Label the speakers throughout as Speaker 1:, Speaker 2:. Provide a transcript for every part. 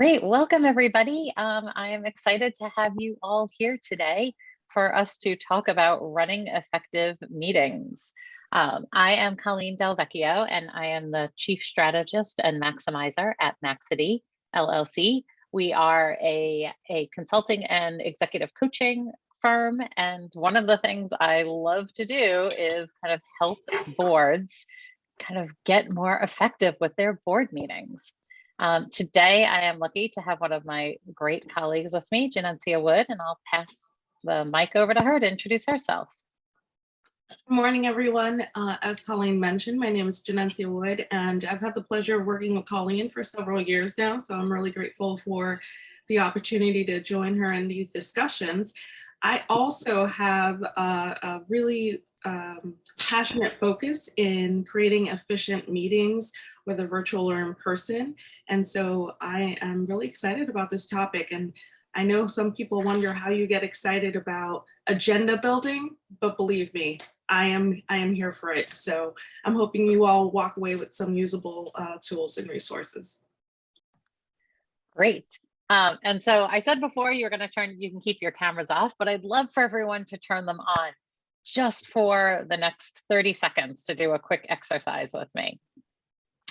Speaker 1: Great, welcome everybody. I am excited to have you all here today for us to talk about running effective meetings. I am Colleen Del Vecchio, and I am the Chief Strategist and Maximizer at Maxity LLC. We are a consulting and executive coaching firm, and one of the things I love to do is kind of help boards kind of get more effective with their board meetings. Today, I am lucky to have one of my great colleagues with me, Janencia Wood, and I'll pass the mic over to her to introduce herself.
Speaker 2: Good morning, everyone. As Colleen mentioned, my name is Janencia Wood, and I've had the pleasure of working with Colleen for several years now, so I'm really grateful for the opportunity to join her in these discussions. I also have a really passionate focus in creating efficient meetings, whether virtual or in person. And so I am really excited about this topic. And I know some people wonder how you get excited about agenda building, but believe me, I am here for it. So I'm hoping you all walk away with some usable tools and resources.
Speaker 1: Great. And so I said before you can keep your cameras off, but I'd love for everyone to turn them on just for the next 30 seconds to do a quick exercise with me.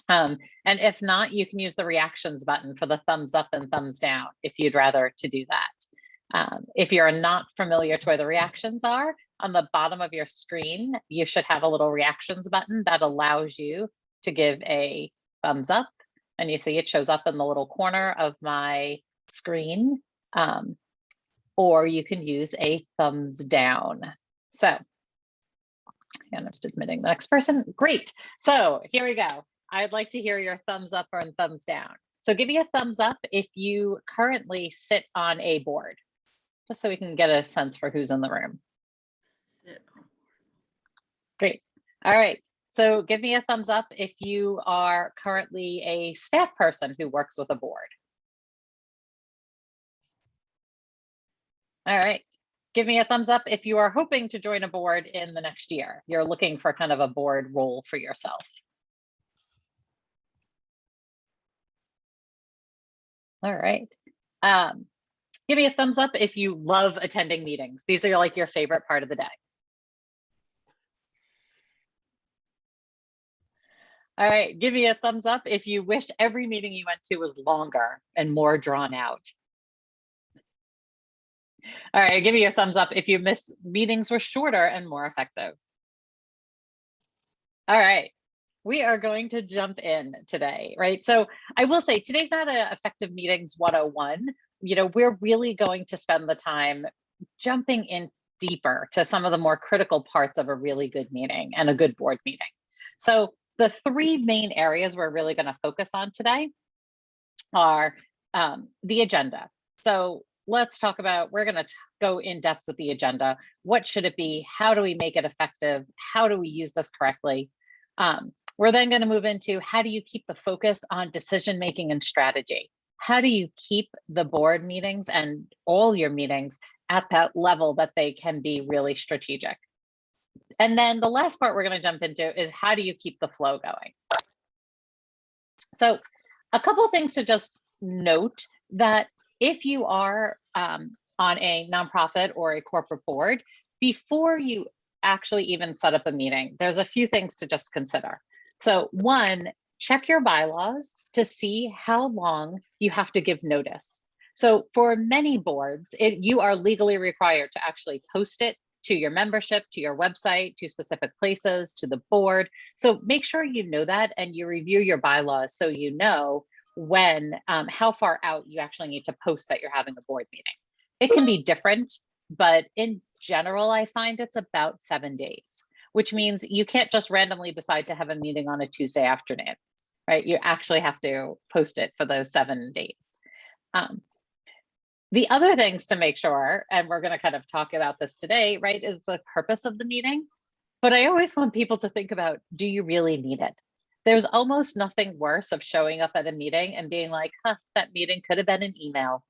Speaker 1: And if not, you can use the reactions button for the thumbs up and thumbs down if you'd rather to do that. If you're not familiar to where the reactions are, on the bottom of your screen, you should have a little reactions button that allows you to give a thumbs up. And you see it shows up in the little corner of my screen. Or you can use a thumbs down. So, and I'm just admitting the next person. Great. So here we go. I'd like to hear your thumbs up or thumbs down. So give me a thumbs up if you currently sit on a board, just so we can get a sense for who's in the room. Great. All right. So give me a thumbs up if you are currently a staff person who works with a board. All right. Give me a thumbs up if you are hoping to join a board in the next year. You're looking for kind of a board role for yourself. All right. Give me a thumbs up if you love attending meetings. These are like your favorite part of the day. All right. Give me a thumbs up if you wish every meeting you went to was longer and more drawn out. All right, give me your thumbs up if you miss meetings were shorter and more effective. All right, we are going to jump in today, right? So I will say today's not a effective meetings 101. You know, we're really going to spend the time jumping in deeper to some of the more critical parts of a really good meeting and a good board meeting. So the three main areas we're really going to focus on today are the agenda. So let's talk about, we're going to go in depth with the agenda. What should it be? How do we make it effective? How do we use this correctly? We're then going to move into how do you keep the focus on decision making and strategy? How do you keep the board meetings and all your meetings at that level that they can be really strategic? And then the last part we're going to jump into is how do you keep the flow going? So a couple of things to just note that if you are on a nonprofit or a corporate board, before you actually even set up a meeting, there's a few things to just consider. So one, check your bylaws to see how long you have to give notice. So for many boards, you are legally required to actually post it to your membership, to your website, to specific places, to the board. So make sure you know that and you review your bylaws so you know when, how far out you actually need to post that you're having a board meeting. It can be different, but in general, I find it's about 7 days, which means you can't just randomly decide to have a meeting on a Tuesday afternoon, right? You actually have to post it for those 7 days. The other things to make sure, and we're going to kind of talk about this today, right, is the purpose of the meeting. But I always want people to think about, do you really need it? There's almost nothing worse of showing up at a meeting and being like, huh, that meeting could have been an email,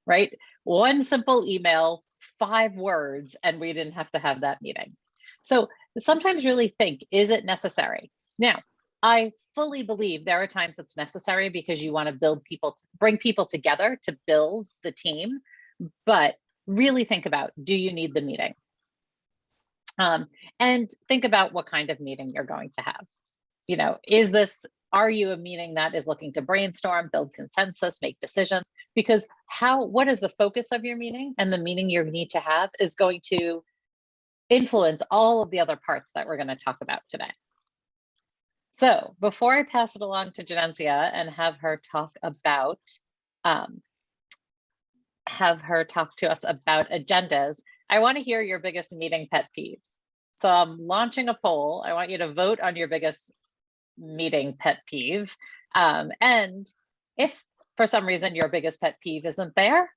Speaker 1: right? One simple email, 5 words, and we didn't have to have that meeting. So sometimes really think, is it necessary? Now, I fully believe there are times it's necessary because you want to bring people together to build the team, but really think about, do you need the meeting? And think about what kind of meeting you're going to have. You know, are you a meeting that is looking to brainstorm, build consensus, make decisions? Because what is the focus of your meeting, and the meeting you need to have is going to influence all of the other parts that we're going to talk about today. So before I pass it along to Genencia and have her talk to us about agendas, I want to hear your biggest meeting pet peeves. So I'm launching a poll. I want you to vote on your biggest meeting pet peeve. And if for some reason your biggest pet peeve isn't there,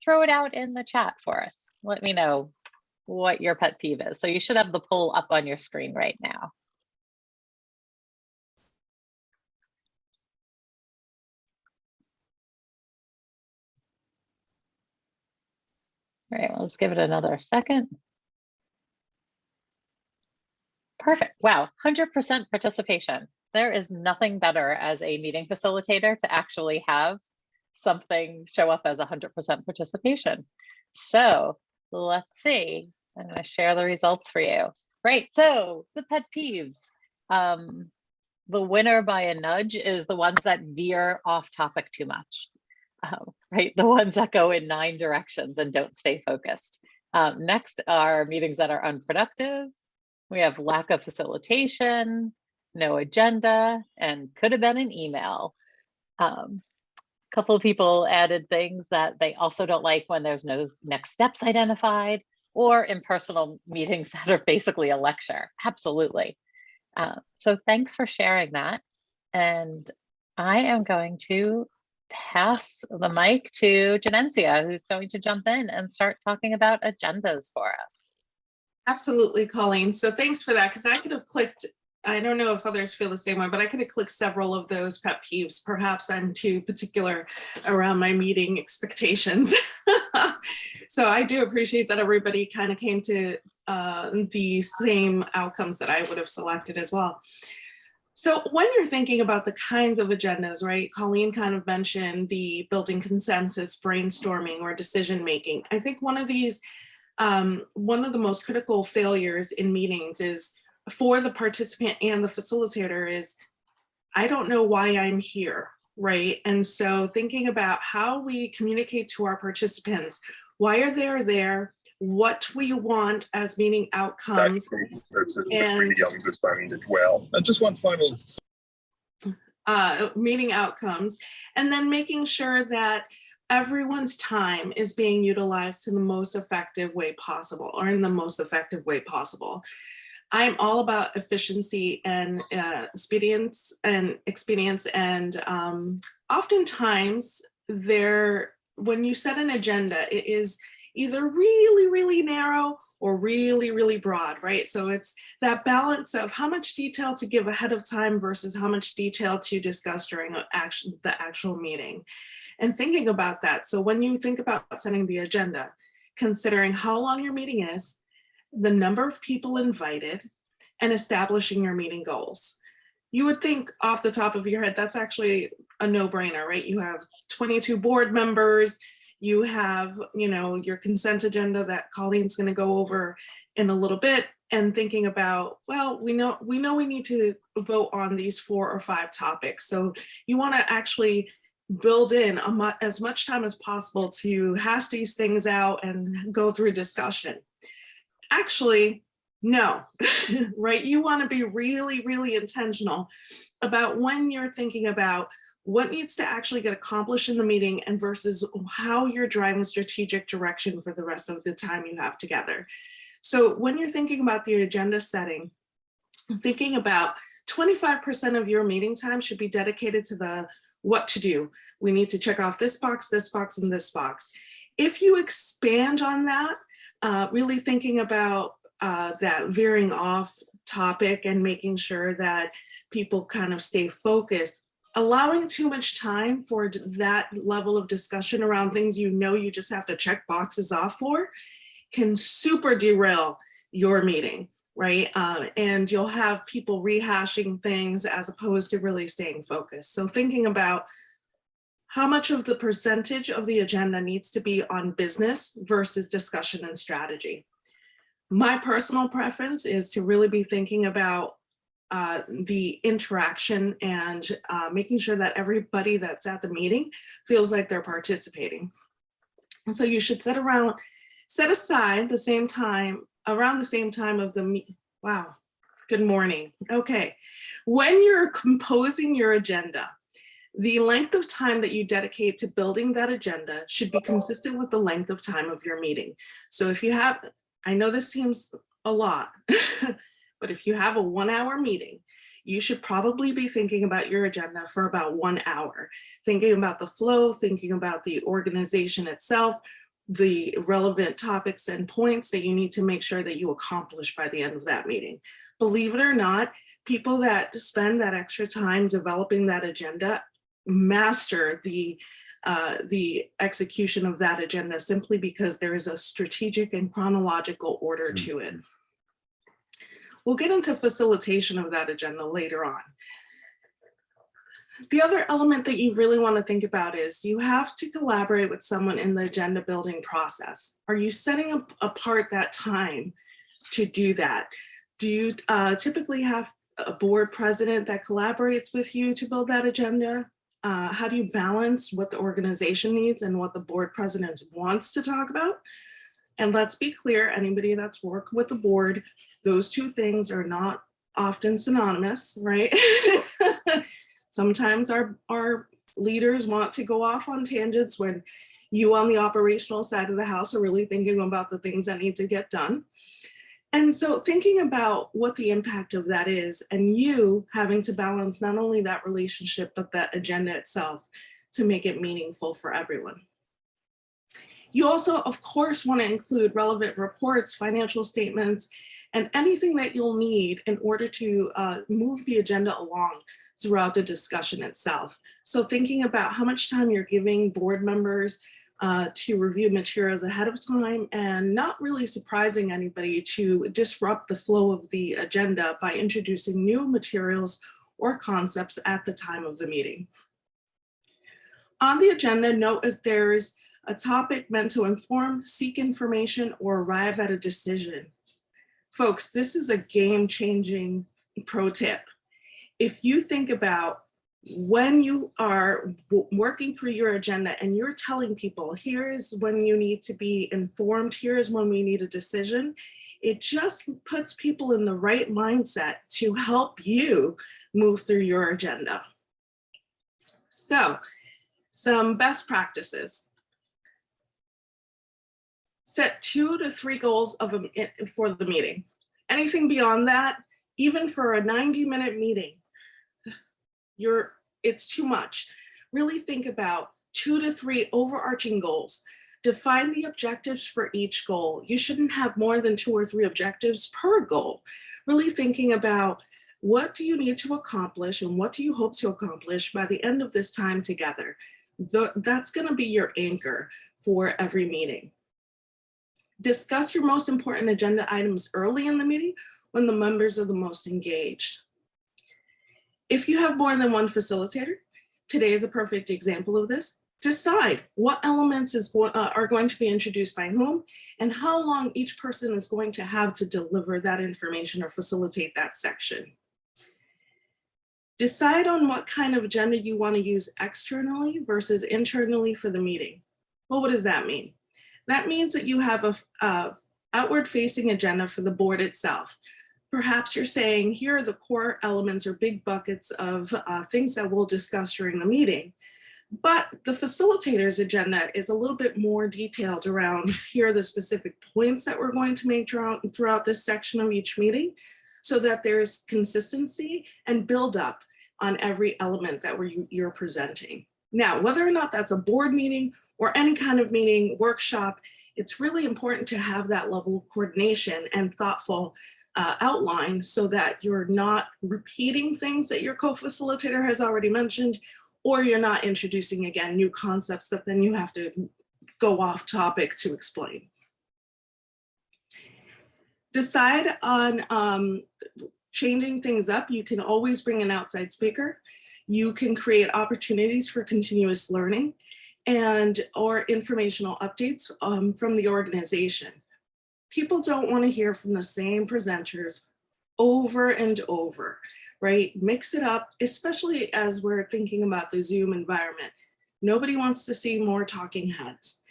Speaker 1: throw it out in the chat for us. Let me know what your pet peeve is. So you should have the poll up on your screen right now. All right, well, let's give it another second. Perfect. Wow, 100% participation. There is nothing better as a meeting facilitator to actually have something show up as 100% participation. So let's see. I'm going to share the results for you. Right, so the pet peeves. The winner by a nudge is the ones that veer off topic too much. Right, the ones that go in 9 directions and don't stay focused. Next are meetings that are unproductive. We have lack of facilitation, no agenda, and could have been an email. A couple of people added things that they also don't like when there's no next steps identified, or impersonal meetings that are basically a lecture. Absolutely. So thanks for sharing that. And I am going to pass the mic to Genencia, who's going to jump in and start talking about agendas for us.
Speaker 2: Absolutely, Colleen. So thanks for that, because I could have clicked, I don't know if others feel the same way, but I could have clicked several of those pet peeves. Perhaps I'm too particular around my meeting expectations. So I do appreciate that everybody kind of came to the same outcomes that I would have selected as well. So when you're thinking about the kinds of agendas, right, Colleen kind of mentioned the building consensus, brainstorming, or decision making. I think one of the most critical failures in meetings is for the participant and the facilitator is, I don't know why I'm here, right? And so thinking about how we communicate to our participants, why are they there? What we want as meeting outcomes.
Speaker 3: That's a really understand as well. And just one final
Speaker 2: meeting outcomes, and then making sure that everyone's time is being utilized in the most effective way possible, or in the most effective way possible. I'm all about efficiency and expedience, and oftentimes when you set an agenda, it is either really, really narrow or really, really broad, right? So it's that balance of how much detail to give ahead of time versus how much detail to discuss during the actual meeting. And thinking about that. So when you think about setting the agenda, considering how long your meeting is, the number of people invited, and establishing your meeting goals. You would think off the top of your head, that's actually a no-brainer, right? You have 22 board members, you have, your consent agenda that Colleen's going to go over in a little bit, and thinking about, well, we know we need to vote on these 4 or 5 topics. So you want to actually build in as much time as possible to hash these things out and go through discussion. Actually, no, right? You want to be really, really intentional about when you're thinking about what needs to actually get accomplished in the meeting and versus how you're driving strategic direction for the rest of the time you have together. So when you're thinking about the agenda setting, thinking about 25% of your meeting time should be dedicated to the what to do. We need to check off this box, and this box. If you expand on that, really thinking about that veering off topic and making sure that people kind of stay focused, allowing too much time for that level of discussion around things you just have to check boxes off for can super derail your meeting, right? And you'll have people rehashing things as opposed to really staying focused. So thinking about how much of the percentage of the agenda needs to be on business versus discussion and strategy. My personal preference is to really be thinking about the interaction and making sure that everybody that's at the meeting feels like they're participating. And so you should set aside the same time, around the same time of the meeting. Wow, good morning. Okay, when you're composing your agenda, the length of time that you dedicate to building that agenda should be consistent with the length of time of your meeting. So if you have, I know this seems a lot, but if you have a 1 hour meeting, you should probably be thinking about your agenda for about 1 hour, thinking about the flow, thinking about the organization itself, the relevant topics and points that you need to make sure that you accomplish by the end of that meeting. Believe it or not, people that spend that extra time developing that agenda master the execution of that agenda simply because there is a strategic and chronological order to it. We'll get into facilitation of that agenda later on. The other element that you really want to think about is you have to collaborate with someone in the agenda building process. Are you setting apart that time to do that? Do you typically have a board president that collaborates with you to build that agenda? How do you balance what the organization needs and what the board president wants to talk about? And let's be clear, anybody that's worked with the board, those two things are not often synonymous, right? Sometimes our leaders want to go off on tangents when you on the operational side of the house are really thinking about the things that need to get done. And so thinking about what the impact of that is, and you having to balance not only that relationship, but that agenda itself to make it meaningful for everyone. You also, of course, want to include relevant reports, financial statements, and anything that you'll need in order to move the agenda along throughout the discussion itself. So thinking about how much time you're giving board members to review materials ahead of time and not really surprising anybody to disrupt the flow of the agenda by introducing new materials or concepts at the time of the meeting. On the agenda, note if there's a topic meant to inform, seek information, or arrive at a decision. Folks, this is a game-changing pro tip. If you think about when you are working through your agenda and you're telling people, here's when you need to be informed, here's when we need a decision, it just puts people in the right mindset to help you move through your agenda. So, some best practices. Set 2 to 3 goals for the meeting. Anything beyond that, even for a 90-minute meeting, it's too much. Really think about 2 to 3 overarching goals. Define the objectives for each goal. You shouldn't have more than 2 or 3 objectives per goal. Really thinking about what do you need to accomplish and what do you hope to accomplish by the end of this time together. That's going to be your anchor for every meeting. Discuss your most important agenda items early in the meeting when the members are the most engaged. If you have more than one facilitator, today is a perfect example of this. Decide what elements are going to be introduced by whom and how long each person is going to have to deliver that information or facilitate that section. Decide on what kind of agenda you want to use externally versus internally for the meeting. Well, what does that mean? That means that you have a outward-facing agenda for the board itself. Perhaps you're saying, here are the core elements or big buckets of things that we'll discuss during the meeting. But the facilitator's agenda is a little bit more detailed around, here are the specific points that we're going to make throughout this section of each meeting, so that there's consistency and build up on every element that you're presenting. Now, whether or not that's a board meeting or any kind of meeting, workshop, it's really important to have that level of coordination and thoughtful outline so that you're not repeating things that your co-facilitator has already mentioned, or you're not introducing, again, new concepts that then you have to go off topic to explain. decide on changing things up. You can always bring an outside speaker. You can create opportunities for continuous learning and or informational updates from the organization. People don't want to hear from the same presenters over and over, right? Mix it up, especially as we're thinking about the Zoom environment. Nobody wants to see more talking heads.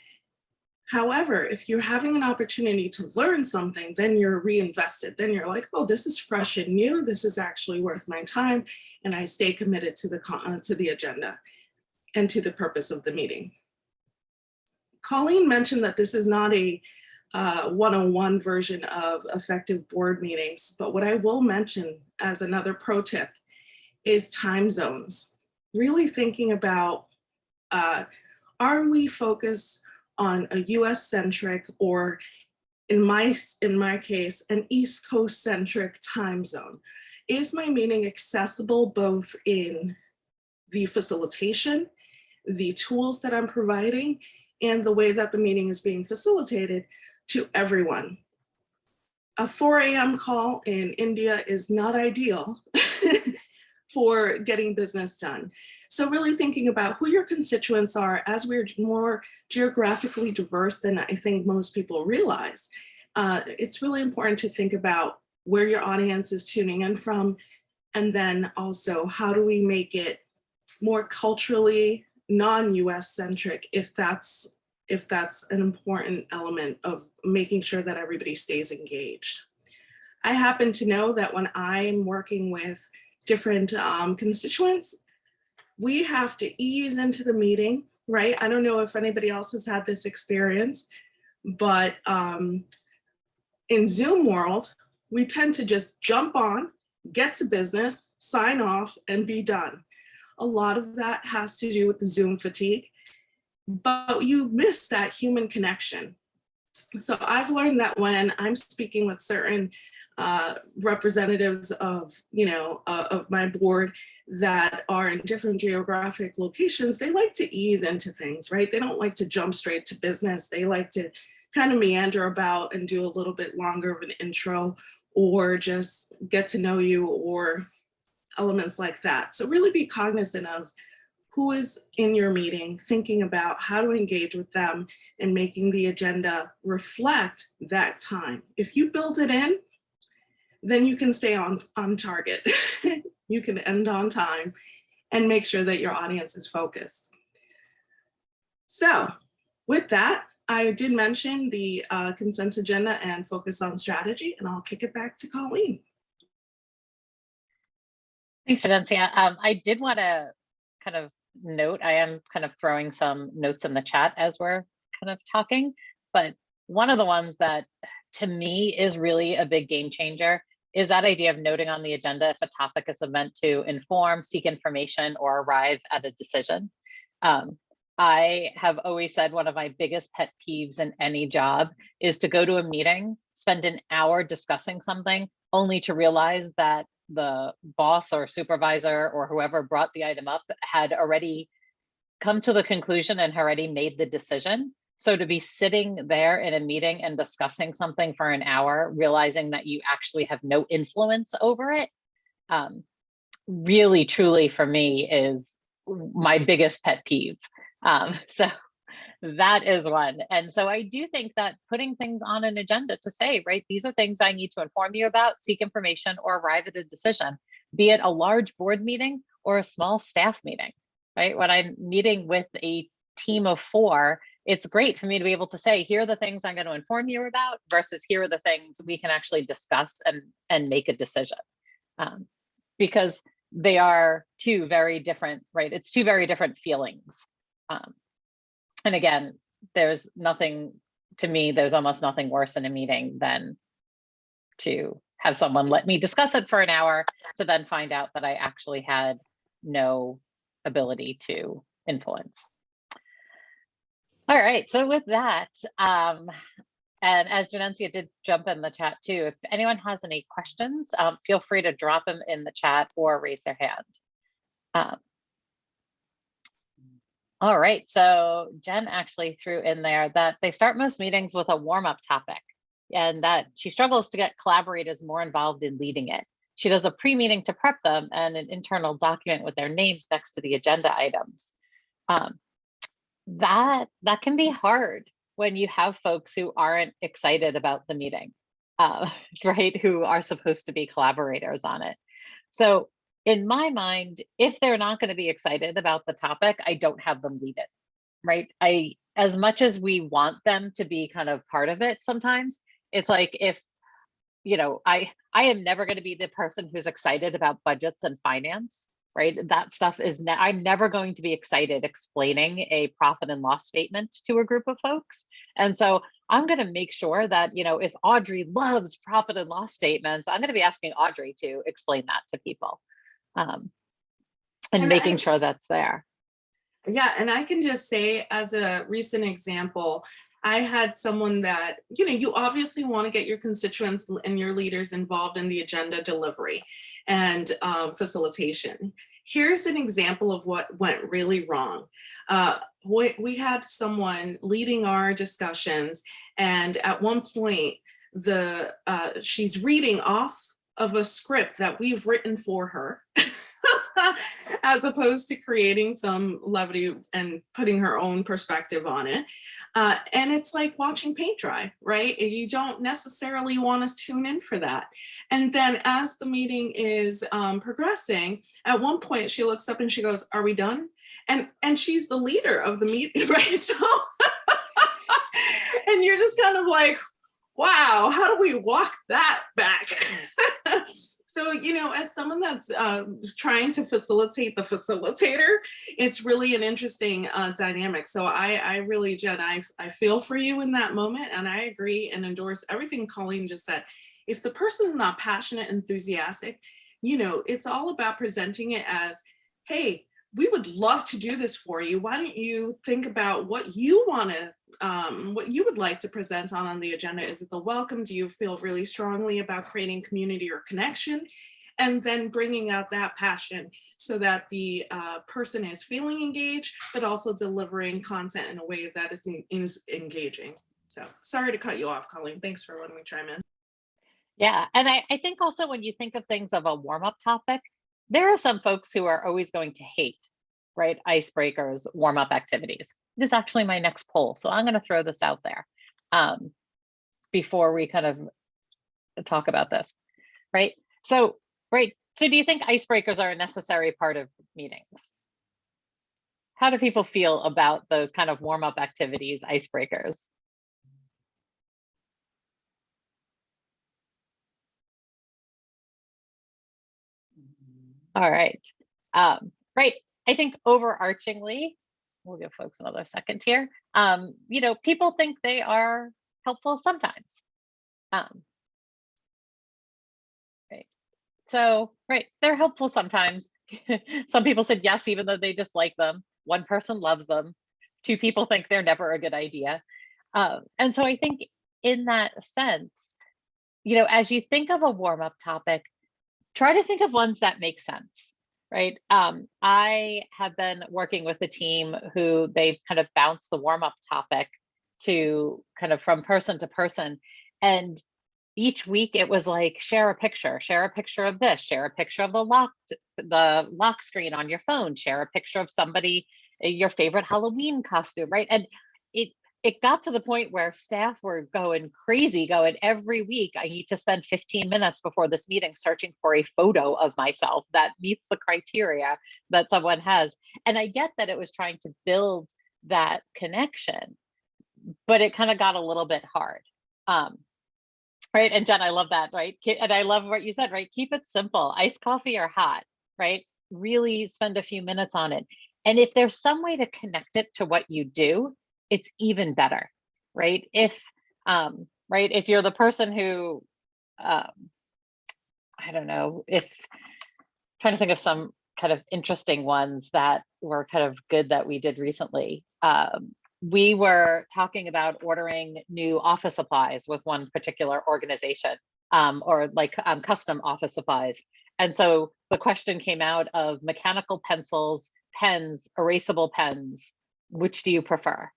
Speaker 2: However, if you're having an opportunity to learn something, then you're reinvested. Then you're like, oh, this is fresh and new. This is actually worth my time. And I stay committed to the agenda and to the purpose of the meeting. Colleen mentioned that this is not a one-on-one version of effective board meetings, but what I will mention as another pro tip is time zones. Really thinking about, are we focused on a US centric, or in my case, an East Coast centric time zone? Is my meeting accessible both in the facilitation, the tools that I'm providing, and the way that the meeting is being facilitated to everyone? A 4 a.m. call in India is not ideal for getting business done. So really thinking about who your constituents are, as we're more geographically diverse than I think most people realize. It's really important to think about where your audience is tuning in from, and then also how do we make it more culturally non-US centric, if that's an important element of making sure that everybody stays engaged. I happen to know that when I'm working with different constituents, we have to ease into the meeting, right? I don't know if anybody else has had this experience, but in Zoom world, we tend to just jump on, get to business, sign off, and be done. A lot of that has to do with the Zoom fatigue, but you miss that human connection. So I've learned that when I'm speaking with certain representatives of, of my board that are in different geographic locations, they like to ease into things, right? They don't like to jump straight to business. They like to kind of meander about and do a little bit longer of an intro, or just get to know you, or elements like that. So really be cognizant of who is in your meeting, thinking about how to engage with them and making the agenda reflect that time. If you build it in, then you can stay on target. You can end on time and make sure that your audience is focused. So with that, I did mention the consent agenda and focus on strategy, and I'll kick it back to Colleen.
Speaker 1: Thanks, Jadencia. I did want to kind of note, I am kind of throwing some notes in the chat as we're kind of talking, but one of the ones that to me is really a big game changer is that idea of noting on the agenda if a topic is meant to inform, seek information, or arrive at a decision. I have always said one of my biggest pet peeves in any job is to go to a meeting, spend an hour discussing something, only to realize that the boss or supervisor or whoever brought the item up had already come to the conclusion and already made the decision. So to be sitting there in a meeting and discussing something for an hour, realizing that you actually have no influence over it, really, truly for me is my biggest pet peeve. So that is one. And so I do think that putting things on an agenda to say, right, these are things I need to inform you about, seek information, or arrive at a decision, be it a large board meeting or a small staff meeting, right? When I'm meeting with a team of 4, it's great for me to be able to say, here are the things I'm going to inform you about versus here are the things we can actually discuss and make a decision. Because they are two very different, right? It's two very different feelings. And again, there's nothing, to me, there's almost nothing worse in a meeting than to have someone let me discuss it for an hour to then find out that I actually had no ability to influence. All right, so with that, and as Janencia did jump in the chat too, if anyone has any questions, feel free to drop them in the chat or raise their hand. All right, so Jen actually threw in there that they start most meetings with a warm-up topic. and that she struggles to get collaborators more involved in leading it. She does a pre-meeting to prep them and an internal document with their names next to the agenda items. That can be hard when you have folks who aren't excited about the meeting, right? Who are supposed to be collaborators on it. So in my mind, if they're not going to be excited about the topic, I don't have them lead it, right? As much as we want them to be kind of part of it, sometimes it's like, if, I am never going to be the person who's excited about budgets and finance, right? That stuff is, I'm never going to be excited explaining a profit and loss statement to a group of folks. And so I'm going to make sure that, if Audrey loves profit and loss statements, I'm going to be asking Audrey to explain that to people, and making sure that's there.
Speaker 2: Yeah, and I can just say, as a recent example, I had someone that, you obviously want to get your constituents and your leaders involved in the agenda delivery and facilitation. Here's an example of what went really wrong. We had someone leading our discussions, and at one point, she's reading off of a script that we've written for her. As opposed to creating some levity and putting her own perspective on it. And it's like watching paint dry, right? You don't necessarily want us to tune in for that. And then as the meeting is progressing, at one point she looks up and she goes, "Are we done?" And she's the leader of the meeting, right? So, and you're just kind of like, wow, how do we walk that back? So, as someone that's trying to facilitate the facilitator, it's really an interesting dynamic. So I really, Jen, I feel for you in that moment, and I agree and endorse everything Colleen just said. If the person's not passionate, enthusiastic, it's all about presenting it as, hey, we would love to do this for you. Why don't you think about what you want to, what you would like to present on the agenda? Is it the welcome? Do you feel really strongly about creating community or connection? And then bringing out that passion so that the person is feeling engaged, but also delivering content in a way that is engaging. So sorry to cut you off, Colleen. Thanks for letting me chime in.
Speaker 1: Yeah, and I think also when you think of things of a warm-up topic, there are some folks who are always going to hate, right, icebreakers, warm-up activities. This is actually my next poll, so I'm going to throw this out there before we kind of talk about this, right? So, right, so do you think icebreakers are a necessary part of meetings? How do people feel about those kind of warm-up activities, icebreakers? All right. Right. I think overarchingly, we'll give folks another second here. People think they are helpful sometimes. Right. So, right, they're helpful sometimes. Some people said yes, even though they dislike them. One person loves them. Two people think they're never a good idea. And so I think in that sense, as you think of a warm-up topic, try to think of ones that make sense, right? I have been working with a team who they've kind of bounced the warm-up topic to kind of from person to person. And each week it was like, share a picture of this, share a picture of the lock screen on your phone, share a picture of somebody, your favorite Halloween costume, right? And it got to the point where staff were going crazy, going, every week I need to spend 15 minutes before this meeting searching for a photo of myself that meets the criteria that someone has. And I get that it was trying to build that connection, but it kind of got a little bit hard. Right. And Jen, I love that, right? And I love what you said, right? Keep it simple, iced coffee or hot, right? Really spend a few minutes on it. And if there's some way to connect it to what you do, it's even better, right? If you're the person who, I don't know, trying to think of some kind of interesting ones that were kind of good that we did recently. We were talking about ordering new office supplies with one particular organization, or like custom office supplies. And so the question came out of mechanical pencils, pens, erasable pens, which do you prefer?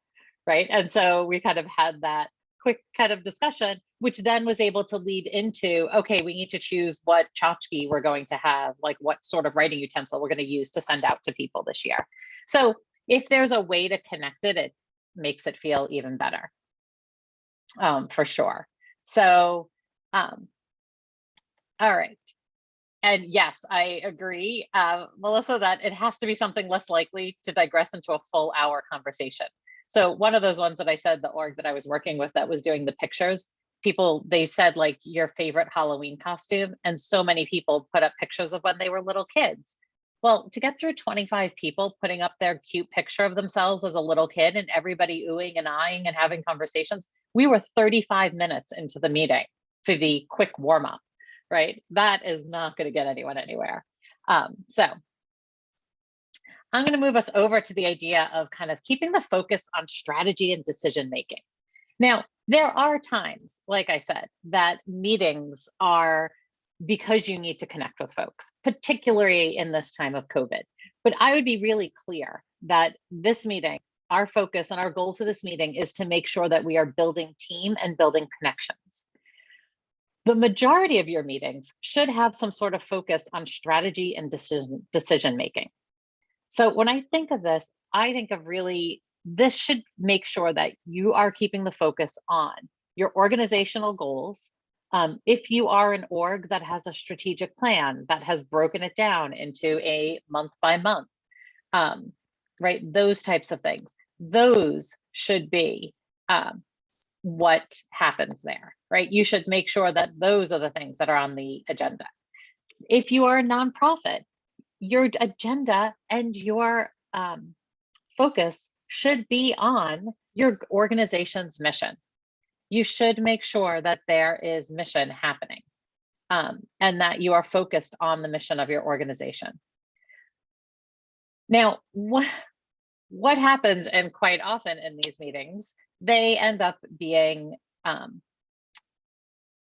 Speaker 1: Right. And so we kind of had that quick kind of discussion, which then was able to lead into, okay, we need to choose what tchotchke we're going to have, like what sort of writing utensil we're going to use to send out to people this year. So if there's a way to connect it, it makes it feel even better, for sure. So, all right. And yes, I agree, Melissa, that it has to be something less likely to digress into a full hour conversation. So one of those ones that I said, the org that I was working with that was doing the pictures, people, they said like your favorite Halloween costume. And so many people put up pictures of when they were little kids. Well, to get through 25 people putting up their cute picture of themselves as a little kid and everybody oohing and eyeing and having conversations, we were 35 minutes into the meeting for the quick warm up, right? That is not going to get anyone anywhere. So I'm going to move us over to the idea of kind of keeping the focus on strategy and decision making. Now, there are times, like I said, that meetings are because you need to connect with folks, particularly in this time of COVID. But I would be really clear that this meeting, our focus and our goal for this meeting is to make sure that we are building team and building connections. The majority of your meetings should have some sort of focus on strategy and decision making. So when I think of this, I think of really, this should make sure that you are keeping the focus on your organizational goals. If you are an org that has a strategic plan that has broken it down into a month by month, right? Those types of things, those should be what happens there, right? You should make sure that those are the things that are on the agenda. If you are a nonprofit, your agenda and your focus should be on your organization's mission. You should make sure that there is mission happening and that you are focused on the mission of your organization. Now, what happens, and quite often in these meetings, they end up being,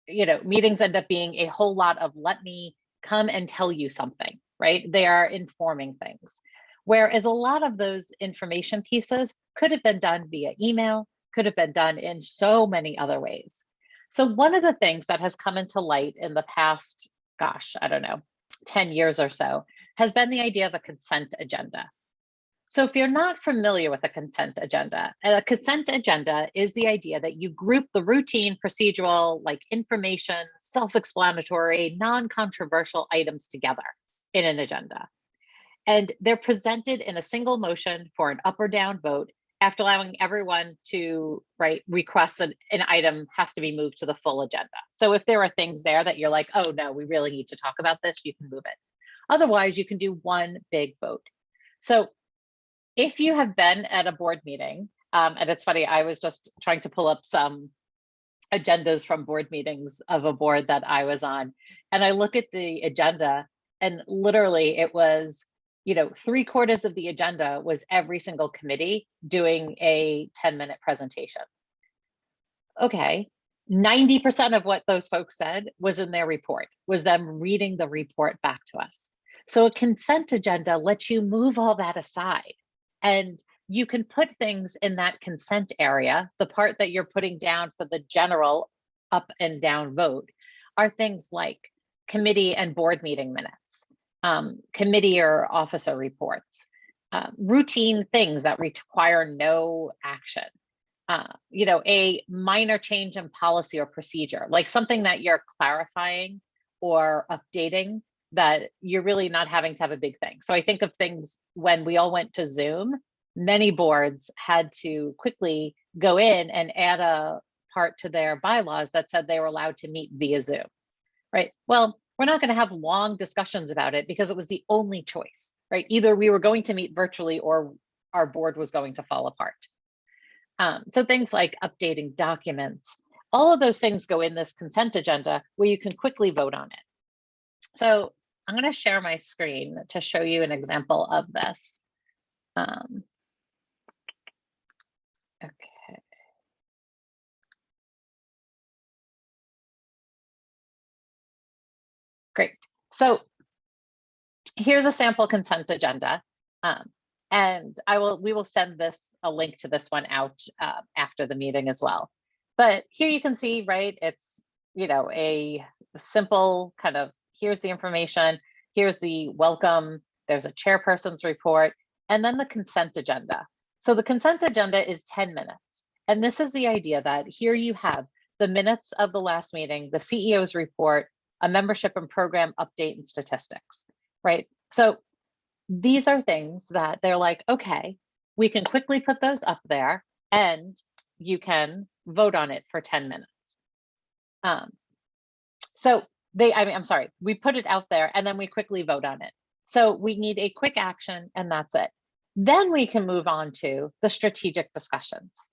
Speaker 1: meetings end up being a whole lot of let me come and tell you something, right? They are informing things. Whereas a lot of those information pieces could have been done via email, could have been done in so many other ways. So one of the things that has come into light in the past, 10 years or so, has been the idea of a consent agenda. So if you're not familiar with a consent agenda is the idea that you group the routine, procedural, like information, self-explanatory, non-controversial items together in an agenda. And they're presented in a single motion for an up or down vote after allowing everyone to request an item has to be moved to the full agenda. So if there are things there that you're like, oh no, we really need to talk about this, you can move it. Otherwise, you can do one big vote. So if you have been at a board meeting, and it's funny, I was just trying to pull up some agendas from board meetings of a board that I was on, and I look at the agenda and literally it was, 3/4 of the agenda was every single committee doing a 10-minute presentation. Okay, 90% of what those folks said was in their report, was them reading the report back to us. So a consent agenda lets you move all that aside. And you can put things in that consent area. The part that you're putting down for the general up and down vote are things like committee and board meeting minutes, committee or officer reports, routine things that require no action, a minor change in policy or procedure, like something that you're clarifying or updating that you're really not having to have a big thing. So I think of things when we all went to Zoom, many boards had to quickly go in and add a part to their bylaws that said they were allowed to meet via Zoom, right? Well, we're not going to have long discussions about it because it was the only choice, right? Either we were going to meet virtually or our board was going to fall apart. So things like updating documents, all of those things go in this consent agenda where you can quickly vote on it. So I'm going to share my screen to show you an example of this. Okay. Great. So here's a sample consent agenda. And we will send a link to this one out after the meeting as well. But here you can see, right, it's, you know, a simple kind of, here's the information, here's the welcome, there's a chairperson's report, and then the consent agenda. So the consent agenda is 10 minutes. And this is the idea that here you have the minutes of the last meeting, the CEO's report, a membership and program update and statistics, right? So these are things that they're like, okay, we can quickly put those up there and you can vote on it for 10 minutes. So I'm sorry, we put it out there and then we quickly vote on it. So we need a quick action and that's it. Then we can move on to the strategic discussions,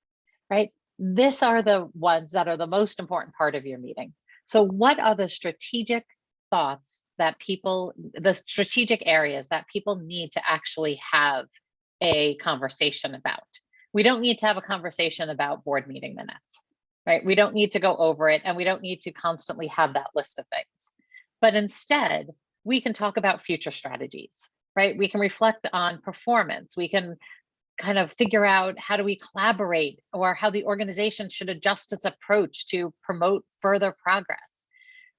Speaker 1: right? These are the ones that are the most important part of your meeting. So what are the strategic thoughts that people, the strategic areas that people need to actually have a conversation about? We don't need to have a conversation about board meeting minutes, right? We don't need to go over it and we don't need to constantly have that list of things. But instead, we can talk about future strategies, right? We can reflect on performance. We can kind of figure out how do we collaborate or how the organization should adjust its approach to promote further progress,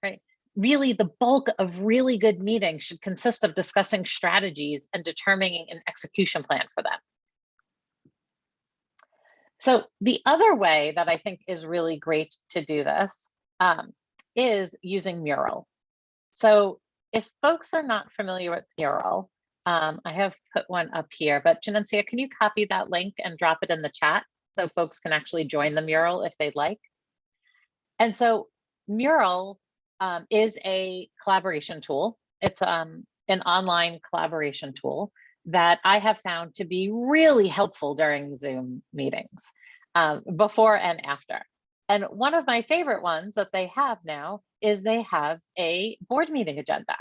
Speaker 1: right? Really, the bulk of really good meetings should consist of discussing strategies and determining an execution plan for them. So the other way that I think is really great to do this is using Mural. So if folks are not familiar with Mural, I have put one up here, but Janencia, can you copy that link and drop it in the chat so folks can actually join the Mural if they'd like? And so Mural is a collaboration tool. It's an online collaboration tool that I have found to be really helpful during Zoom meetings, before and after. And one of my favorite ones that they have now is they have a board meeting agenda.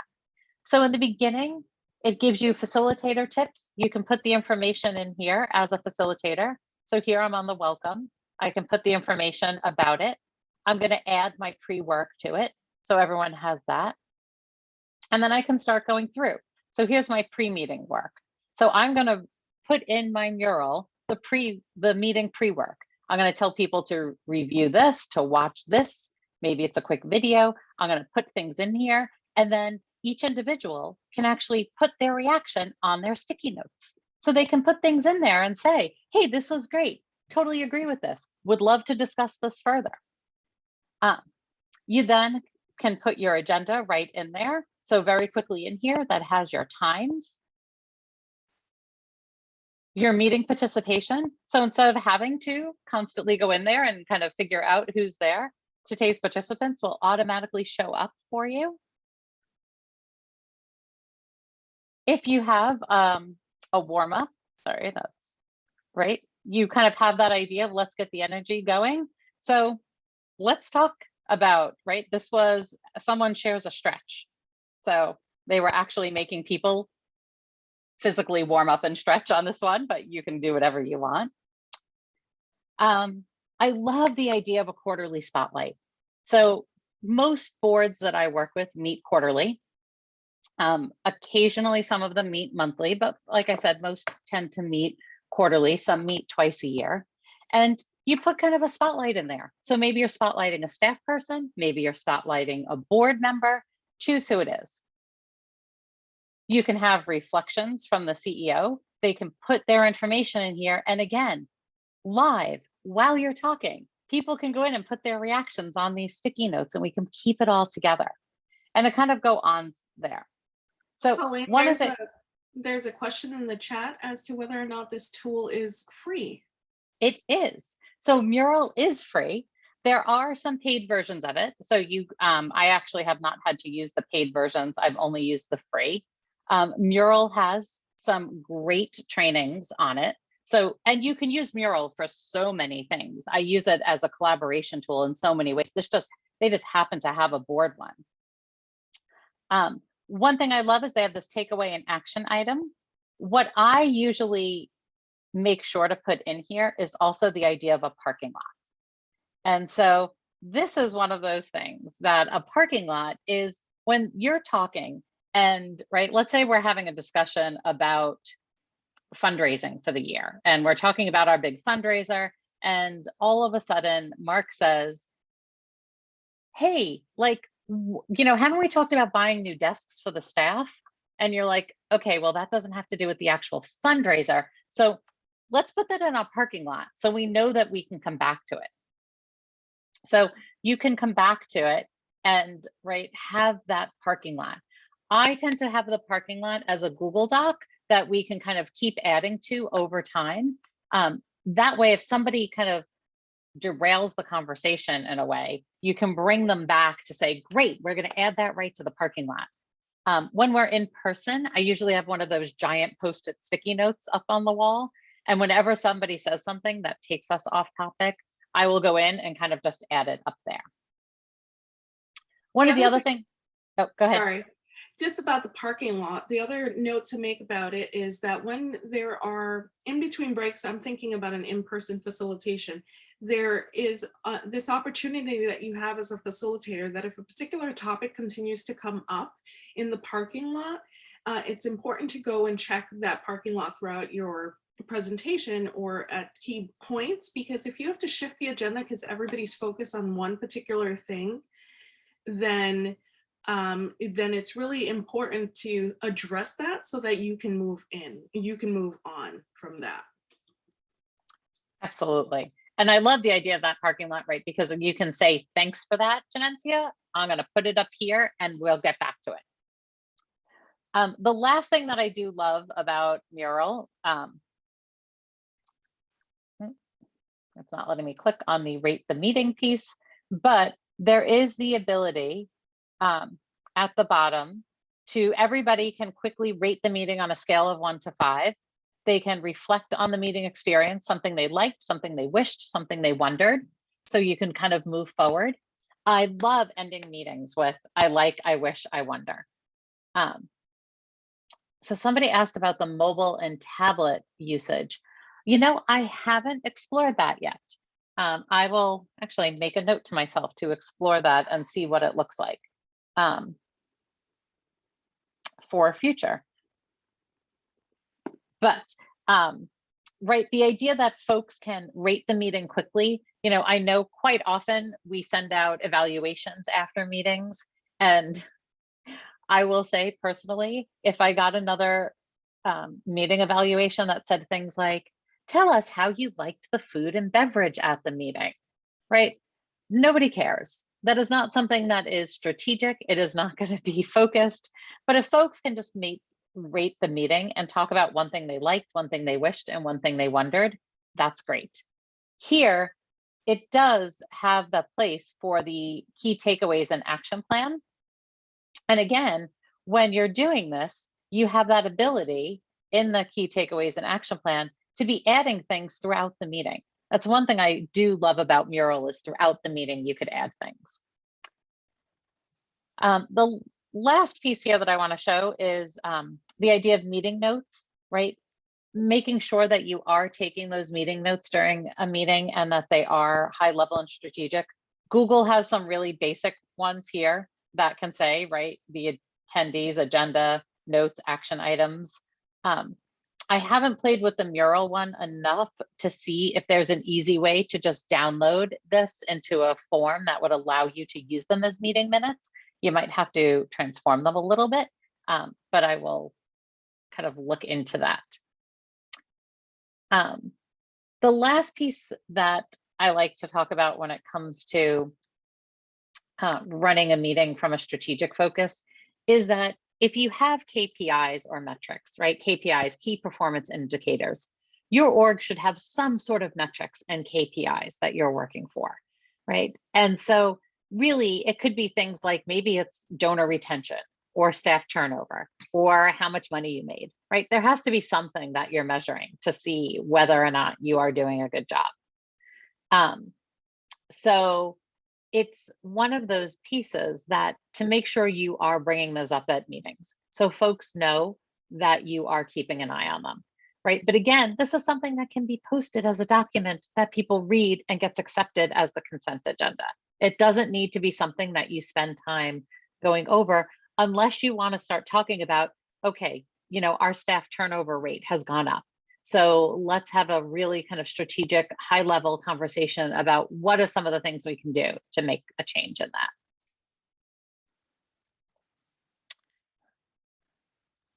Speaker 1: So in the beginning, it gives you facilitator tips. You can put the information in here as a facilitator. So here I'm on the welcome. I can put the information about it. I'm going to add my pre-work to it, so everyone has that. And then I can start going through. So here's my pre-meeting work. So I'm going to put in my Mural the meeting pre-work. I'm going to tell people to review this, to watch this. Maybe it's a quick video. I'm going to put things in here, and then each individual can actually put their reaction on their sticky notes. So they can put things in there and say, hey, this was great. Totally agree with this. Would love to discuss this further. You then can put your agenda right in there. So very quickly in here, that has your times, your meeting participation. So instead of having to constantly go in there and kind of figure out who's there, today's participants will automatically show up for you. If you have a warm up, sorry, that's right. You kind of have that idea of let's get the energy going. So let's talk about, right? This was someone shares a stretch. So they were actually making people physically warm up and stretch on this one, but you can do whatever you want. I love the idea of a quarterly spotlight. So most boards that I work with meet quarterly. Occasionally, some of them meet monthly, but like I said, most tend to meet quarterly. Some meet twice a year. And you put kind of a spotlight in there. So maybe you're spotlighting a staff person, maybe you're spotlighting a board member, choose who it is. You can have reflections from the CEO. They can put their information in here. And again, live while you're talking, people can go in and put their reactions on these sticky notes and we can keep it all together and it kind of go on there. So
Speaker 2: Colleen, there's a question in the chat as to whether or not this tool is free.
Speaker 1: It is. So Mural is free. There are some paid versions of it. So I actually have not had to use the paid versions. I've only used the free. Mural has some great trainings on it. So, and you can use Mural for so many things. I use it as a collaboration tool in so many ways. They just happen to have a board one. One thing I love is they have this takeaway and action item. What I usually make sure to put in here is also the idea of a parking lot. And so this is one of those things that a parking lot is when you're talking and, right, let's say we're having a discussion about fundraising for the year and we're talking about our big fundraiser And all of a sudden, Mark says, hey, like, haven't we talked about buying new desks for the staff? And you're like, okay, well, that doesn't have to do with the actual fundraiser. So let's put that in our parking lot so we know that we can come back to it. So you can come back to it and have that parking lot. I tend to have the parking lot as a Google Doc that we can kind of keep adding to over time. That way, if somebody kind of derails the conversation in a way, you can bring them back to say, great, we're going to add that right to the parking lot. When we're in person, I usually have one of those giant Post-it sticky notes up on the wall. And whenever somebody says something that takes us off topic, I will go in and kind of just add it up there. One of the other things, oh, go ahead.
Speaker 2: Sorry, just about the parking lot. The other note to make about it is that when there are in between breaks, I'm thinking about an in-person facilitation. There is this opportunity that you have as a facilitator that if a particular topic continues to come up in the parking lot, it's important to go and check that parking lot throughout your presentation or at key points, because if you have to shift the agenda because everybody's focused on one particular thing, then it's really important to address that so that you can move on from that.
Speaker 1: Absolutely. And I love the idea of that parking lot, right? Because you can say, thanks for that, Janencia. I'm going to put it up here and we'll get back to it. The last thing that I do love about Mural, it's not letting me click on the rate the meeting piece, but there is the ability at the bottom to everybody can quickly rate the meeting on a scale of 1 to 5. They can reflect on the meeting experience, something they liked, something they wished, something they wondered. So you can kind of move forward. I love ending meetings with I like, I wish, I wonder. So somebody asked about the mobile and tablet usage. I haven't explored that yet. I will actually make a note to myself to explore that and see what it looks like for future. But the idea that folks can rate the meeting quickly, I know quite often we send out evaluations after meetings, and I will say personally, if I got another meeting evaluation that said things like, tell us how you liked the food and beverage at the meeting, right? Nobody cares. That is not something that is strategic. It is not going to be focused. But if folks can just rate the meeting and talk about one thing they liked, one thing they wished, and one thing they wondered, that's great. Here, it does have the place for the key takeaways and action plan. And again, when you're doing this, you have that ability in the key takeaways and action plan to be adding things throughout the meeting. That's one thing I do love about Mural is throughout the meeting, you could add things. The last piece here that I want to show is the idea of meeting notes, right? Making sure that you are taking those meeting notes during a meeting and that they are high level and strategic. Google has some really basic ones here that can say, right, the attendees, agenda, notes, action items. I haven't played with the Mural one enough to see if there's an easy way to just download this into a form that would allow you to use them as meeting minutes. You might have to transform them a little bit, but I will kind of look into that. The last piece that I like to talk about when it comes to running a meeting from a strategic focus is that if you have KPIs or metrics, right? KPIs, key performance indicators, your org should have some sort of metrics and KPIs that you're working for, right? And so really it could be things like maybe it's donor retention or staff turnover or how much money you made, right? There has to be something that you're measuring to see whether or not you are doing a good job. So it's one of those pieces that to make sure you are bringing those up at meetings so folks know that you are keeping an eye on them, right? But again, this is something that can be posted as a document that people read and gets accepted as the consent agenda. It doesn't need to be something that you spend time going over unless you want to start talking about, okay, our staff turnover rate has gone up. So let's have a really kind of strategic, high level conversation about what are some of the things we can do to make a change in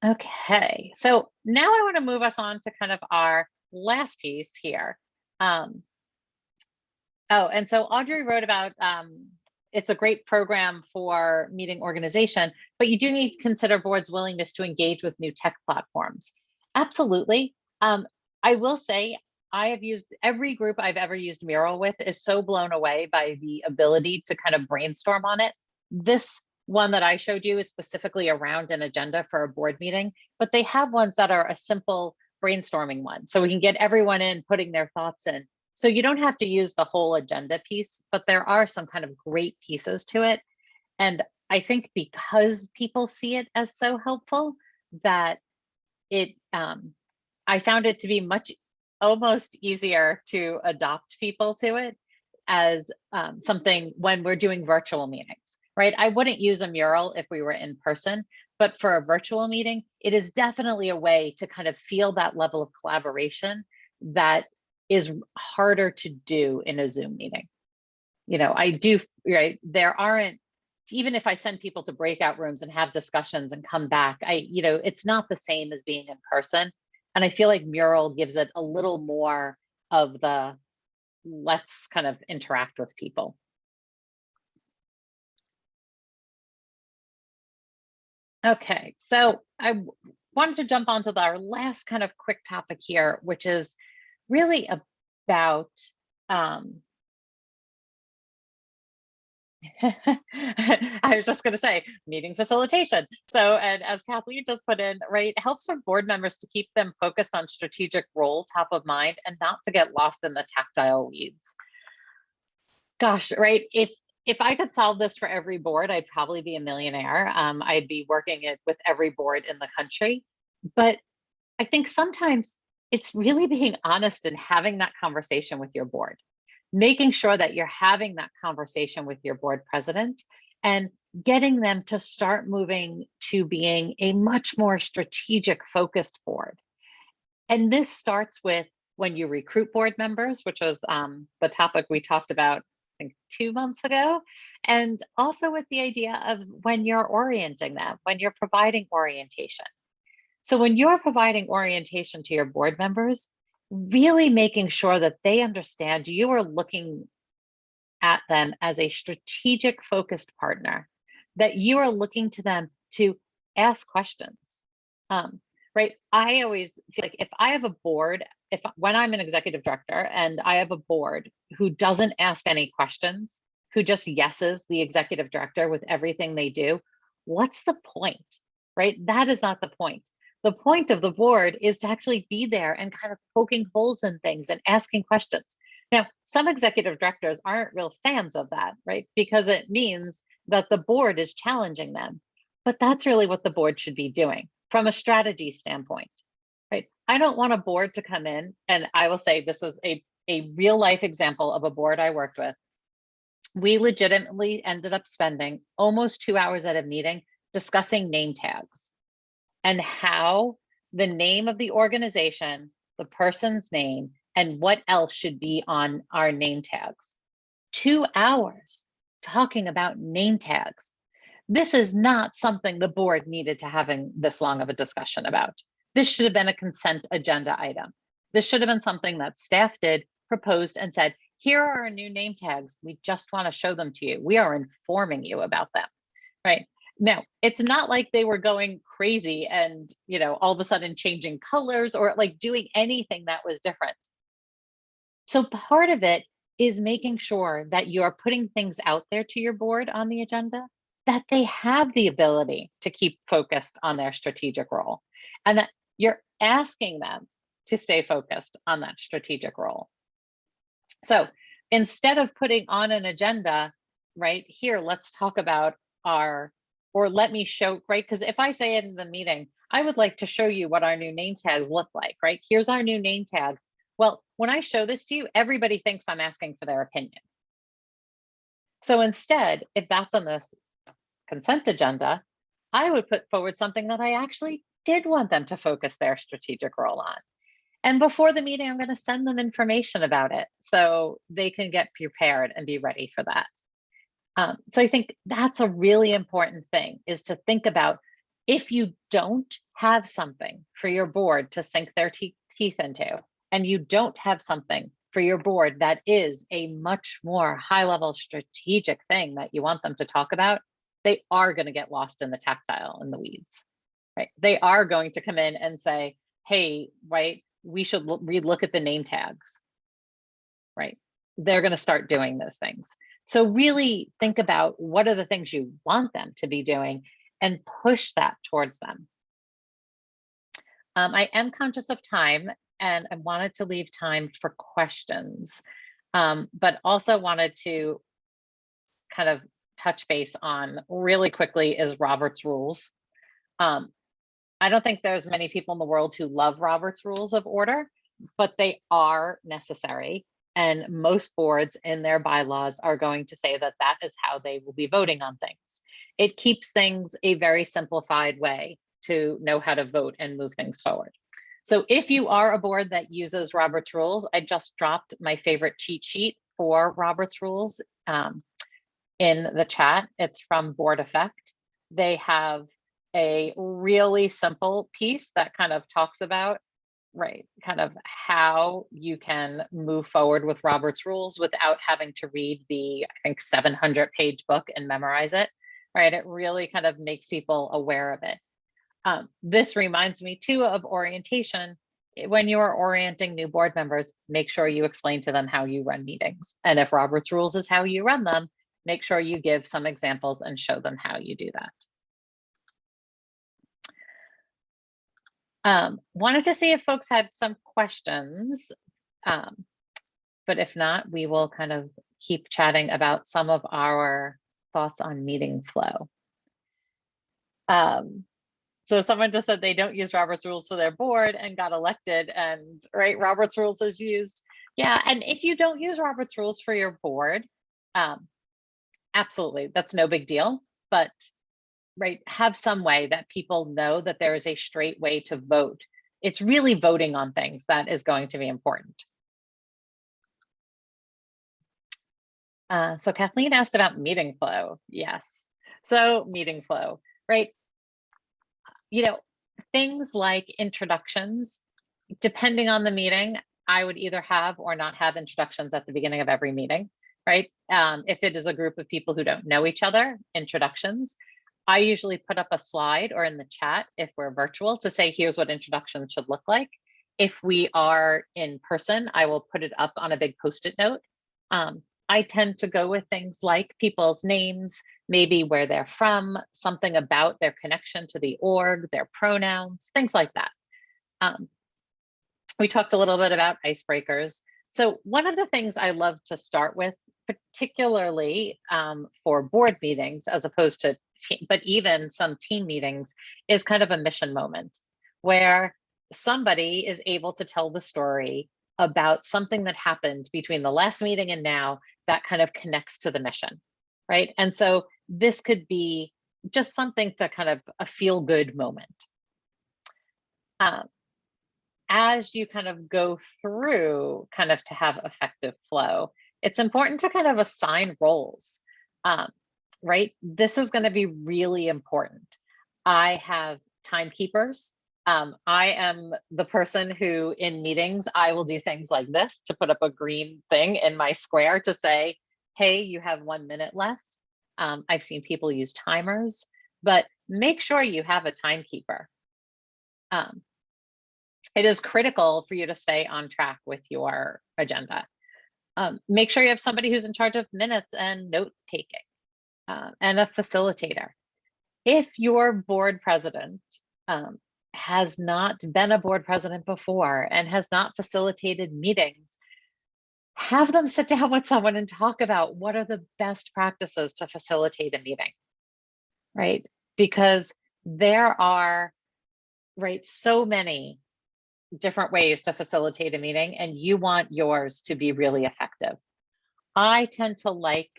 Speaker 1: that. Okay, so now I want to move us on to kind of our last piece here. Oh, and so Audrey wrote about, it's a great program for meeting organization, but you do need to consider boards' willingness to engage with new tech platforms. Absolutely. I will say I have used, every group I've ever used Mural with is so blown away by the ability to kind of brainstorm on it. This one that I showed you is specifically around an agenda for a board meeting, but they have ones that are a simple brainstorming one. So we can get everyone in putting their thoughts in. So you don't have to use the whole agenda piece, but there are some kind of great pieces to it. And I think because people see it as so helpful that it, I found it to be almost easier to adopt people to it as something when we're doing virtual meetings, right? I wouldn't use a mural if we were in person, but for a virtual meeting, it is definitely a way to kind of feel that level of collaboration that is harder to do in a Zoom meeting. You know, I do, right? There aren't, even if I send people to breakout rooms and have discussions and come back, you know, it's not the same as being in person. And I feel like Mural gives it a little more of the, let's kind of interact with people. Okay, so I wanted to jump onto our last kind of quick topic here, which is really about I was just going to say meeting facilitation. So, and as Kathleen just put in, right, helps our board members to keep them focused on strategic role top of mind and not to get lost in the tactile weeds. Gosh, right, if I could solve this for every board, I'd probably be a millionaire. I'd be working it with every board in the country. But I think sometimes it's really being honest and having that conversation with your board, making sure that you're having that conversation with your board president and getting them to start moving to being a much more strategic focused board. And this starts with when you recruit board members, which was the topic we talked about, I think 2 months ago, and also with the idea of when you're orienting them, when you're providing orientation. So when you're providing orientation to your board members, really making sure that they understand you are looking at them as a strategic focused partner, that you are looking to them to ask questions. Right? I always feel like if I have a board, when I'm an executive director and I have a board who doesn't ask any questions, who just yeses the executive director with everything they do, what's the point? Right? That is not the point. The point of the board is to actually be there and kind of poking holes in things and asking questions. Now, some executive directors aren't real fans of that, right? Because it means that the board is challenging them. But that's really what the board should be doing from a strategy standpoint, right? I don't want a board to come in, and I will say this is a real life example of a board I worked with. We legitimately ended up spending almost 2 hours at a meeting discussing name tags and how the name of the organization, the person's name, and what else should be on our name tags. 2 hours talking about name tags. This is not something the board needed to having this long of a discussion about. This should have been a consent agenda item. This should have been something that staff did, proposed, and said, here are our new name tags. We just want to show them to you. We are informing you about them, right? Now, it's not like they were going crazy and, you know, all of a sudden changing colors or like doing anything that was different. So part of it is making sure that you're putting things out there to your board on the agenda, that they have the ability to keep focused on their strategic role, and that you're asking them to stay focused on that strategic role. So instead of putting on an agenda, right here, let's talk about or let me show, right? Because if I say it in the meeting, I would like to show you what our new name tags look like, right? Here's our new name tag. Well, when I show this to you, everybody thinks I'm asking for their opinion. So instead, if that's on the consent agenda, I would put forward something that I actually did want them to focus their strategic role on. And before the meeting, I'm going to send them information about it so they can get prepared and be ready for that. So I think that's a really important thing, is to think about, if you don't have something for your board to sink their teeth into, and you don't have something for your board that is a much more high-level strategic thing that you want them to talk about, they are going to get lost in the tactile and the weeds, right? They are going to come in and say, hey, right, we should relook at the name tags, right? They're going to start doing those things. So really think about, what are the things you want them to be doing, and push that towards them. I am conscious of time, and I wanted to leave time for questions, but also wanted to kind of touch base on really quickly is Robert's rules. I don't think there's many people in the world who love Robert's rules of order, but they are necessary. And most boards in their bylaws are going to say that that is how they will be voting on things. It keeps things a very simplified way to know how to vote and move things forward. So if you are a board that uses Robert's rules, I just dropped my favorite cheat sheet for Robert's rules in the chat. It's from Board Effect. They have a really simple piece that kind of talks about, right, kind of how you can move forward with Robert's rules without having to read the, I think, 700-page book and memorize it, right? It really kind of makes people aware of it. This reminds me too of orientation. When you're orienting new board members, make sure you explain to them how you run meetings. And if Robert's rules is how you run them, make sure you give some examples and show them how you do that. Wanted to see if folks had some questions, but if not, we will kind of keep chatting about some of our thoughts on meeting flow. So someone just said they don't use Robert's rules for their board and got elected, and right, Robert's rules is used. Yeah, and if you don't use Robert's rules for your board, absolutely, that's no big deal, but right, have some way that people know that there is a straight way to vote. It's really voting on things that is going to be important. So Kathleen asked about meeting flow. Yes, so meeting flow, right? You know, things like introductions, depending on the meeting, I would either have or not have introductions at the beginning of every meeting, right? If it is a group of people who don't know each other, introductions. I usually put up a slide or in the chat if we're virtual to say, here's what introductions should look like. If we are in person, I will put it up on a big Post-it note. I tend to go with things like people's names, maybe where they're from, something about their connection to the org, their pronouns, things like that. We talked a little bit about icebreakers. So one of the things I love to start with, particularly for board meetings, as opposed to, but even some team meetings, is kind of a mission moment where somebody is able to tell the story about something that happened between the last meeting and now that kind of connects to the mission, right? And so this could be just something to kind of a feel-good moment. As you kind of go through kind of to have effective flow, it's important to kind of assign roles, right? This is going to be really important. I have timekeepers. I am the person who in meetings, I will do things like this to put up a green thing in my square to say, hey, you have 1 minute left. I've seen people use timers, but make sure you have a timekeeper. It is critical for you to stay on track with your agenda. Make sure you have somebody who's in charge of minutes and note taking and a facilitator. If your board president has not been a board president before and has not facilitated meetings, have them sit down with someone and talk about what are the best practices to facilitate a meeting, right? Because there are, right, so many different ways to facilitate a meeting, and you want yours to be really effective. I tend to like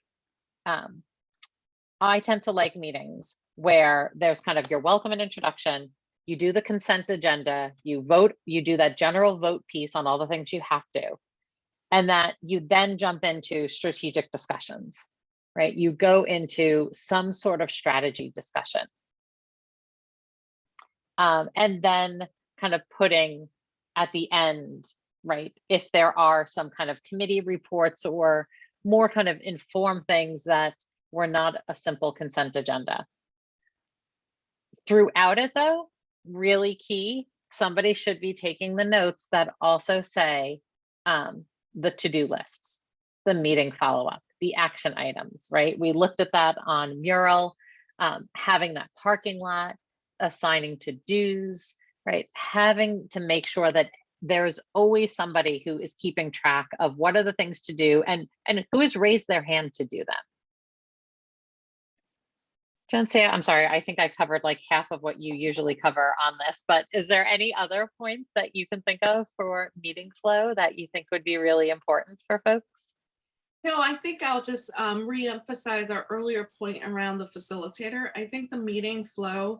Speaker 1: meetings where there's kind of your welcome and introduction, you do the consent agenda, you vote, you do that general vote piece on all the things you have to, and that you then jump into strategic discussions, right? You go into some sort of strategy discussion. And then kind of putting at the end, right, if there are some kind of committee reports or more kind of informed things that were not a simple consent agenda. Throughout it though, really key, somebody should be taking the notes that also say the to-do lists, the meeting follow-up, the action items, right? We looked at that on Mural, having that parking lot, assigning to-dos, right? Having to make sure that there's always somebody who is keeping track of what are the things to do and who has raised their hand to do them. Genesia, I'm sorry, I think I covered like half of what you usually cover on this, but is there any other points that you can think of for meeting flow that you think would be really important for folks?
Speaker 2: No, I think I'll just re-emphasize our earlier point around the facilitator. I think the meeting flow,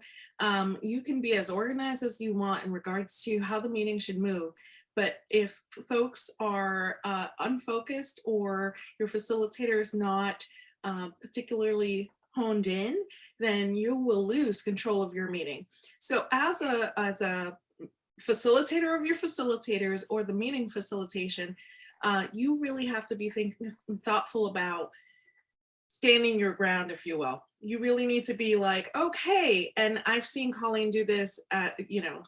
Speaker 2: you can be as organized as you want in regards to how the meeting should move. But if folks are unfocused or your facilitator is not particularly honed in, then you will lose control of your meeting. So as a facilitator of your facilitators or the meeting facilitation, you really have to be thoughtful about standing your ground, if you will. You really need to be like, okay, and I've seen Colleen do this at,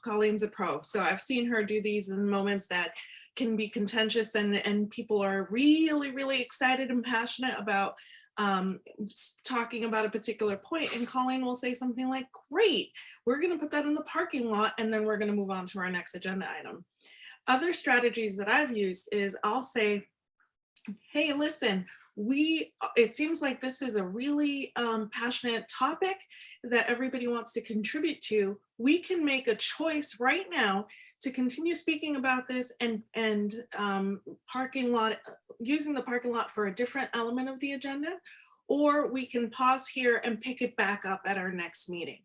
Speaker 2: Colleen's a pro. So I've seen her do these in moments that can be contentious and people are really, really excited and passionate about talking about a particular point. And Colleen will say something like, great, we're gonna put that in the parking lot and then we're gonna move on to our next agenda item. Other strategies that I've used is I'll say, hey, listen, it seems like this is a really passionate topic that everybody wants to contribute to. We can make a choice right now to continue speaking about this and parking lot, using the parking lot for a different element of the agenda, or we can pause here and pick it back up at our next meeting.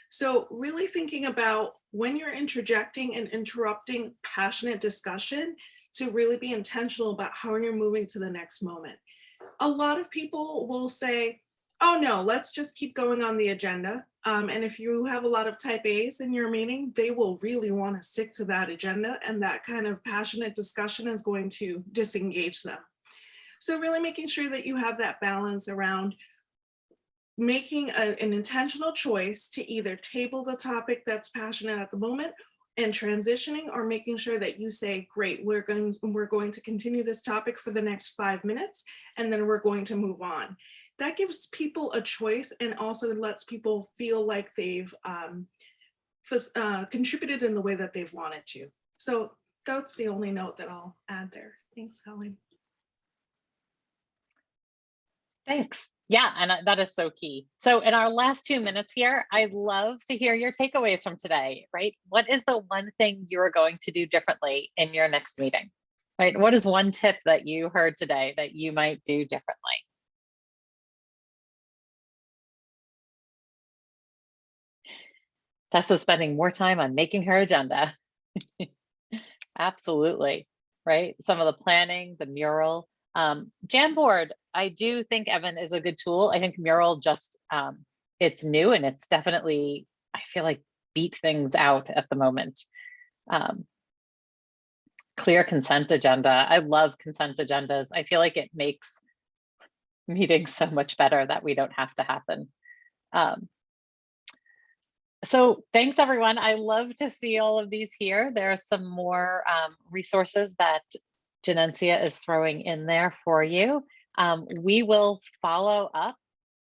Speaker 2: So really thinking about when you're interjecting and interrupting passionate discussion to really be intentional about how you're moving to the next moment. A lot of people will say, oh no, let's just keep going on the agenda. And if you have a lot of type A's in your meeting, they will really want to stick to that agenda, and that kind of passionate discussion is going to disengage them. So really making sure that you have that balance around making an intentional choice to either table the topic that's passionate at the moment and transitioning, or making sure that you say, great, we're going to continue this topic for the next 5 minutes, and then we're going to move on. That gives people a choice and also lets people feel like they've contributed in the way that they've wanted to. So that's the only note that I'll add there. Thanks, Colleen.
Speaker 1: Thanks. Yeah, and that is so key. So in our last 2 minutes here, I'd love to hear your takeaways from today, right? What is the one thing you're going to do differently in your next meeting, right? What is one tip that you heard today that you might do differently? Tessa's spending more time on making her agenda. Absolutely, right? Some of the planning, the mural. Jamboard, I do think, Evan, is a good tool. I think Mural just, it's new and it's definitely, I feel like, beat things out at the moment. Clear consent agenda. I love consent agendas. I feel like it makes meetings so much better that we don't have to happen. So thanks, everyone. I love to see all of these here. There are some more resources that Genesia is throwing in there for you. We will follow up.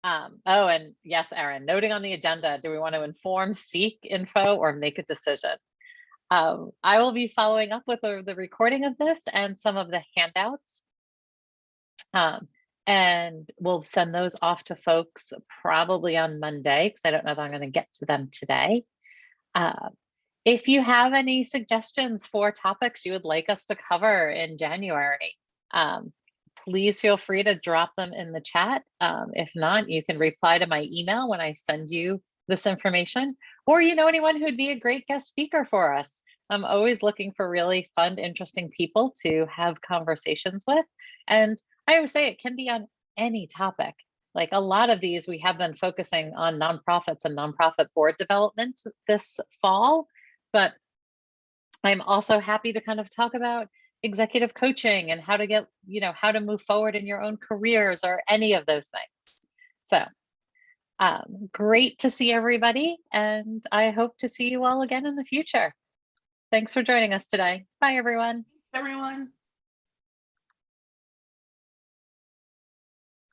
Speaker 1: Oh, and yes, Erin, noting on the agenda, do we want to inform, seek info, or make a decision? I will be following up with the recording of this and some of the handouts. And we'll send those off to folks probably on Monday, because I don't know that I'm going to get to them today. If you have any suggestions for topics you would like us to cover in January, please feel free to drop them in the chat. If not, you can reply to my email when I send you this information, or you know anyone who'd be a great guest speaker for us. I'm always looking for really fun, interesting people to have conversations with. And I always say it can be on any topic. Like a lot of these, we have been focusing on nonprofits and nonprofit board development this fall, but I'm also happy to kind of talk about executive coaching and how to get, how to move forward in your own careers or any of those things. So great to see everybody. And I hope to see you all again in the future. Thanks for joining us today. Bye, everyone.
Speaker 2: Everyone.